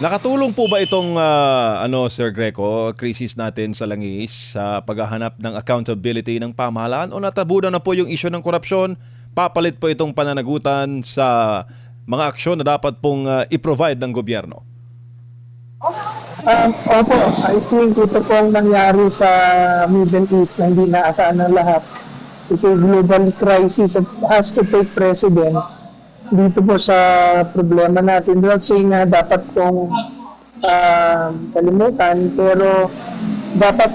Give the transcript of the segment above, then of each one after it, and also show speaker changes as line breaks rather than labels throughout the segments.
Nakatulong po ba itong Sir Greco, krisis natin sa langis sa paghahanap ng accountability ng pamahalaan o natabunan na po yung isyu ng korupsyon? Papalit po itong pananagutan sa mga aksyon na dapat pong i-provide ng gobyerno?
Opo, I think ito pong nangyari sa Middle East na hindi naasahan ng lahat. It's a global crisis that has to take precedence dito po sa problema natin. Not saying na dapat kong kalimutan, pero dapat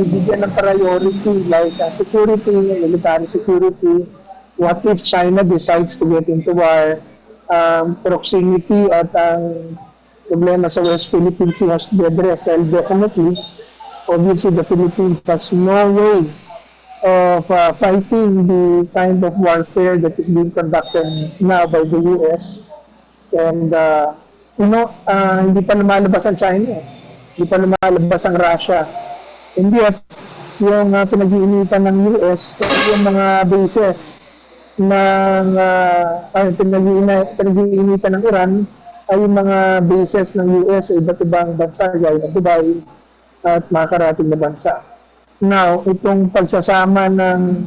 ibigyan ng priority like security, military security. What if China decides to get into war? Proximity at ang problema sa West Philippines Sea has to be addressed. And definitely, obviously the Philippines has no way of fighting the kind of warfare that is being conducted now by the US. And, hindi pa lumalabas ang China. Hindi pa lumalabas ang Russia. Hindi at yung pinag-iinitan ng US, yung mga bases ng pinag-iinitan ng Iran ay yung mga bases ng US sa iba't ibang bansa, gaya ng Dubai at mga karating na bansa. Now, itong pagsasama ng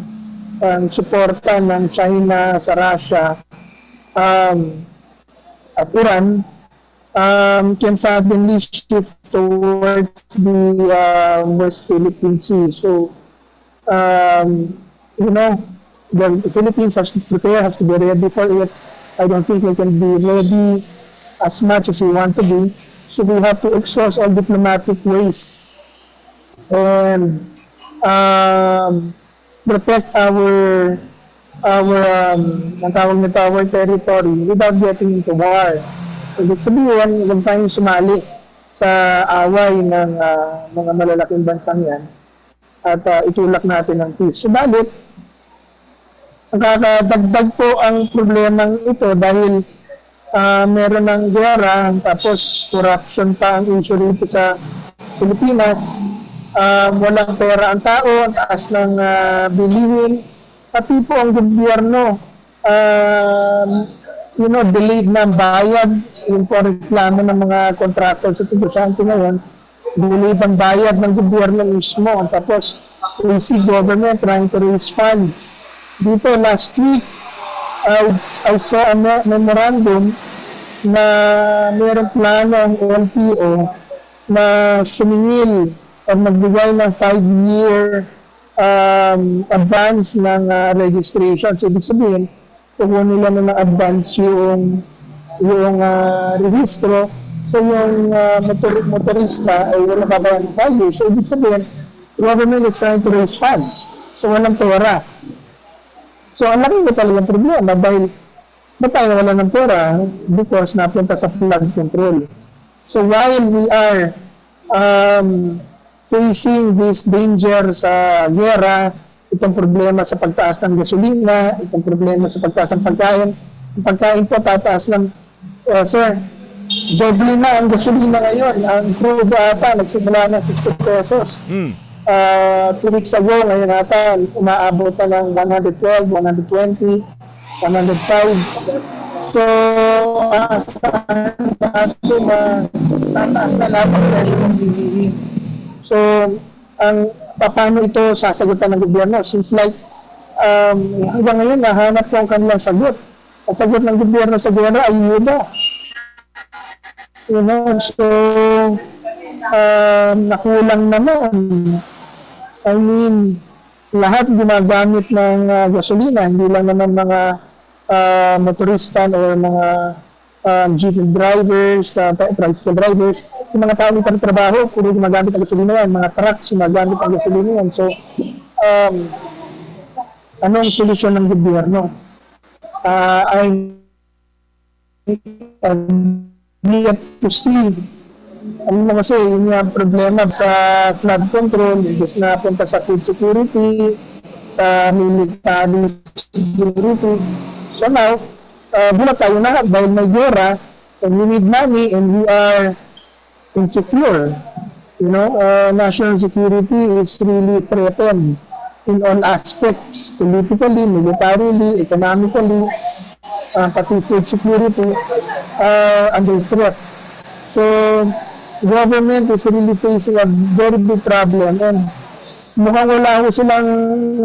suporta ng China sa Russia at Iran can suddenly shift towards the West Philippine Sea. So, the Philippines has to prepare, has to be ready for it. I don't think we can be ready as much as we want to be. So we have to exhaust all diplomatic ways and protect our territory without getting into war. So, ibig sabihin, huwag tayong sumali sa away ng mga malalaking bansang yan at itulak natin ang peace. Subalit, nakakadagdag po ang problemang ito dahil meron ng gera, tapos corruption pa ang issue rito sa Pilipinas. Walang pera ang tao, ang taas ng bilihin, pati po ang gobyerno, delayed ng bayad, yung po reklamo ng mga contractors sa negosyante ngayon, delayed ang bayad ng gobyerno mismo, tapos we see government trying to raise funds. Dito last week, I saw a memorandum na mayroong plano ang LTO na sumingil o magbigay ng 5-year advance ng registration. So, ibig sabihin, kukunin nila ng advance yung rehistro. So, yung motorista ay wala babayan ng value. So, ibig sabihin, government is trying to raise funds. So, walang pera. So, ang laki na talagang problema dahil ba't tayo wala ng pera? Because napunta sa flood control. So, while we are facing this danger sa gera, itong problema sa pagtaas ng gasolina, itong problema sa pagtaas ng pagkain. Ang pagkain po tataas ng, sir, doble na ang gasolina ngayon. Ang crude ata, nagsimula na 60 pesos. 2 weeks ago, ngayon ata, umaabot na ng 112, 120, 105. So, saan natin na tataas na lahat ang presyo ng bilihin. So, paano ito sasagutan ng gobyerno? Seems like, hanggang ngayon, nahanap ko ang kanilang sagot. Ang sagot ng gobyerno sa gera ay yuda. So, nakulang naman. I mean, lahat gumagamit ng gasolina, hindi lang naman mga motorista o mga jeep drivers, tricycle drivers. Yung mga tao na trabaho, puro gumagamit ng gasolina yan. Mga trucks, gumagamit ng gasolina yan. So, anong solusyon ng gobyerno? I need to see. Ano mo kasi, yun yung problema sa flood control, just na punta sa food security, sa military security. So now, bulat tayo na dahil may gera, and we need money, and we are insecure. National security is really threatened in all aspects, politically, militarily, economically, pati food security under threat. So, government is really facing a very big problem and mukhang wala ko silang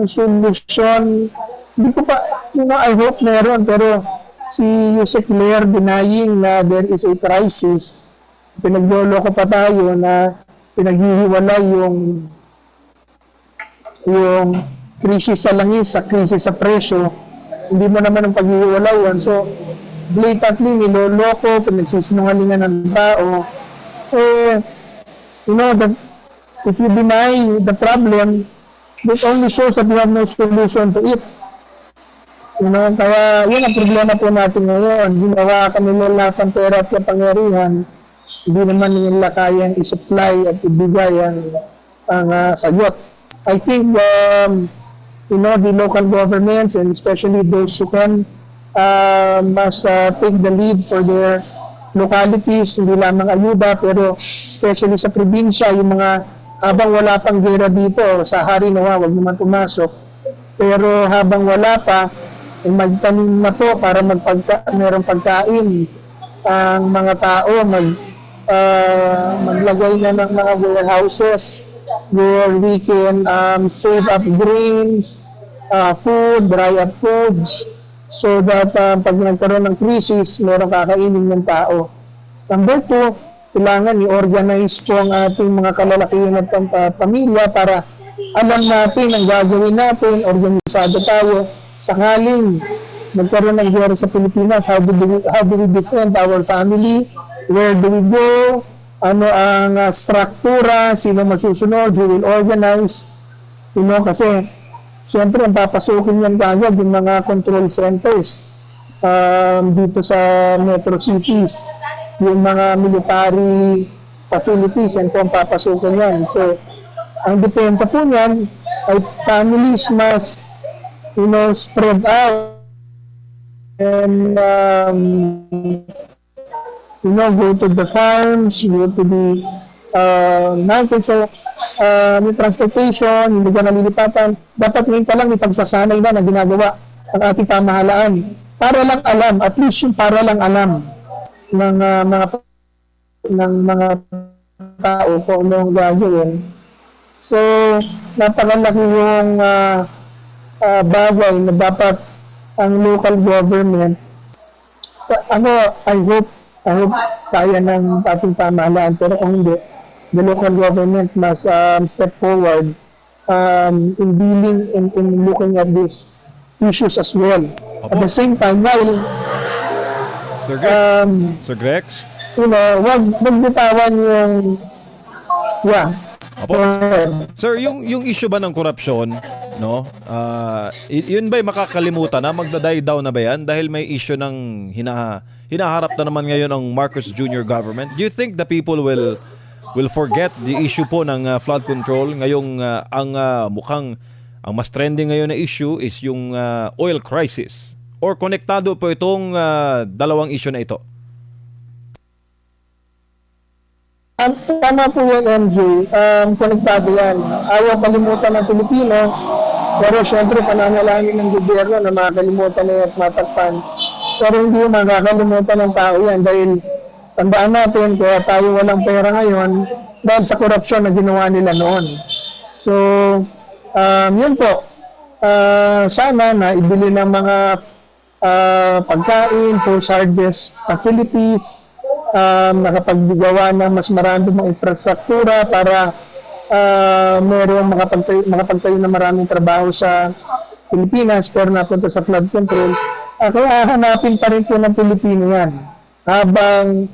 solusyon. Hindi ko pa, I hope meron, pero si Yusek Claire denying na there is a crisis. Pinagloloko pa tayo na pinaghihiwalay yung krisis sa langis sa krisis sa presyo. Hindi mo naman ang paghihiwalay yun. So, blatantly, niloloko, pinagsisinungalingan ng tao. If you deny the problem, this only shows that you have no solution to it. Kaya yun ang problema po natin ngayon. Ginawa kami nila ng pera at kapangyarihan, hindi naman nila kayang i-supply at ibigay ang sagot. I think the local governments and especially those who can must take the lead for their localities, hindi lamang ayuda, pero especially sa probinsya, yung mga habang wala pang gera dito, sa hari nawa, wag naman pumasok, pero habang wala pa, magtanim na po para merong pagkain ang mga tao, maglagay na ng mga warehouses where we can save up grains, food, dry up foods, so that pag nagkaroon ng crisis, meron kakainin ng tao. Number 2, kailangan i-organize po ang ating mga kalalakihan at pamilya para alam natin ang gagawin natin, organisado tayo. Sakaling magkaroon ng giyera sa Pilipinas, how do we defend our family? Where do we go? Ano ang struktura? Sino masusunod? Who will organize? Kasi siyempre ang papasukin yan kagad yung mga control centers dito sa metro cities, yung mga military facilities, yan po ang papasukin yan. So, ang depensa po niyan ay families must spread out and go to the farms, go to the mountains. So, may transportation, hindi ka nalilipatan. Dapat ngayon pa lang may pagsasanay na ginagawa ang ating pamahalaan. Para lang alam, at least yung para lang alam ng mga tao kung anong gagawin. So, napakalaki yung bagay na dapat ang local government. I hope kaya ng ating pamahalaan, pero kung hindi, the local government must step forward in dealing in looking at these issues as well. At the same time, while
Sir Grex?
wag bitawan yung
Sir, yung issue ba ng korupsyon, no? Yun ba'y makakalimutan na? Magda-die down na ba yan? Dahil may issue ng hinaharap na naman ngayon ang Marcos Jr. government. Do you think the people will forget the issue po ng flood control? Ngayong ang mas trending ngayon na issue is yung oil crisis. Or konektado po itong dalawang issue na ito?
Tama po yan, MJ. Konektado yan. Ayaw kalimutan ng Pilipino, pero syempre pananalangin ng gobyerno na makakalimutan na at matakpan. Pero hindi makakalimutan ng tao yan dahil tandaan natin kaya tayo walang pera ngayon dahil sa korupsyon na ginawa nila noon. So, yun po. Sana na ibili ng mga pagkain, post-harvest facilities, nakapaggawa ng mas marami mga infrastruktura para merong makapagtayo na maraming trabaho sa Pilipinas pero napunta sa flood control. Kaya hanapin pa rin po ng Pilipino yan habang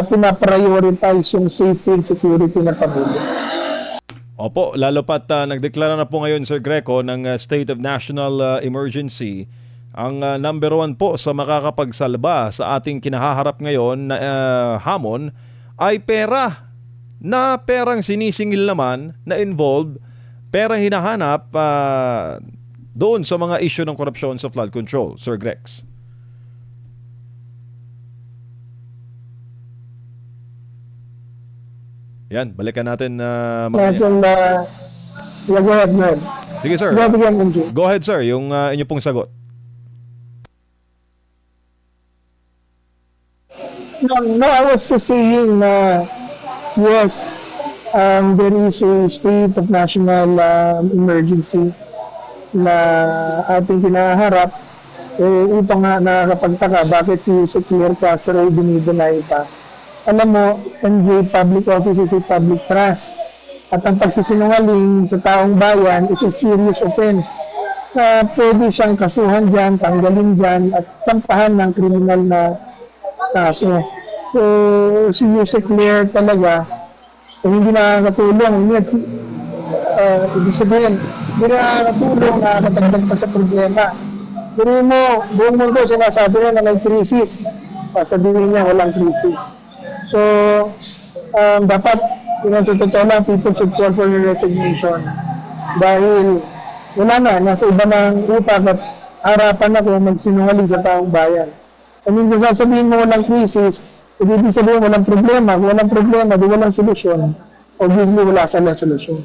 pinaprioritize yung safety and security ng pamilya.
Opo, lalo pat nagdeklara na po ngayon Sir Greco ng State of National Emergency. Ang number 1 po sa makakapagsalba sa ating kinahaharap ngayon na hamon ay pera. Na perang sinisingil naman na involved, pera hinahanap doon sa mga issue ng korupsyon sa flood control, Sir Grex. Yan, balikan natin. Sige sir. Go ahead sir, yung inyo pong sagot.
No, No, I was just saying na yes, there is a state of national emergency na ating kinaharap. Ito nga nakakapagtaka, bakit si Claire Castro ay dinideny pa? Alam mo, NJ, public office is a public trust. At ang pagsisinungaling sa taong bayan is a serious offense. Pwede siyang kasuhan dyan, tanggalin dyan, at sampahan ng kriminal na kaso. So, si Jose Claire talaga, hindi nakakatulong. Ibig sabihin, hindi nakakatulong, nakakatagdag pa sa problema. Pero mo, buong mundo sinasabi na may krisis. Sabihin niya, walang krisis. So, dapat, sa totoo lang, people should call for your resignation. Dahil, wala na, nasa iba ng utak at harapan ako magsinungaling sa taong bayan. Kung hindi sasabihin mo walang krisis, ibig sabihin walang problema. Kung walang problema, di walang solusyon. Obviously, wala sa solusyon.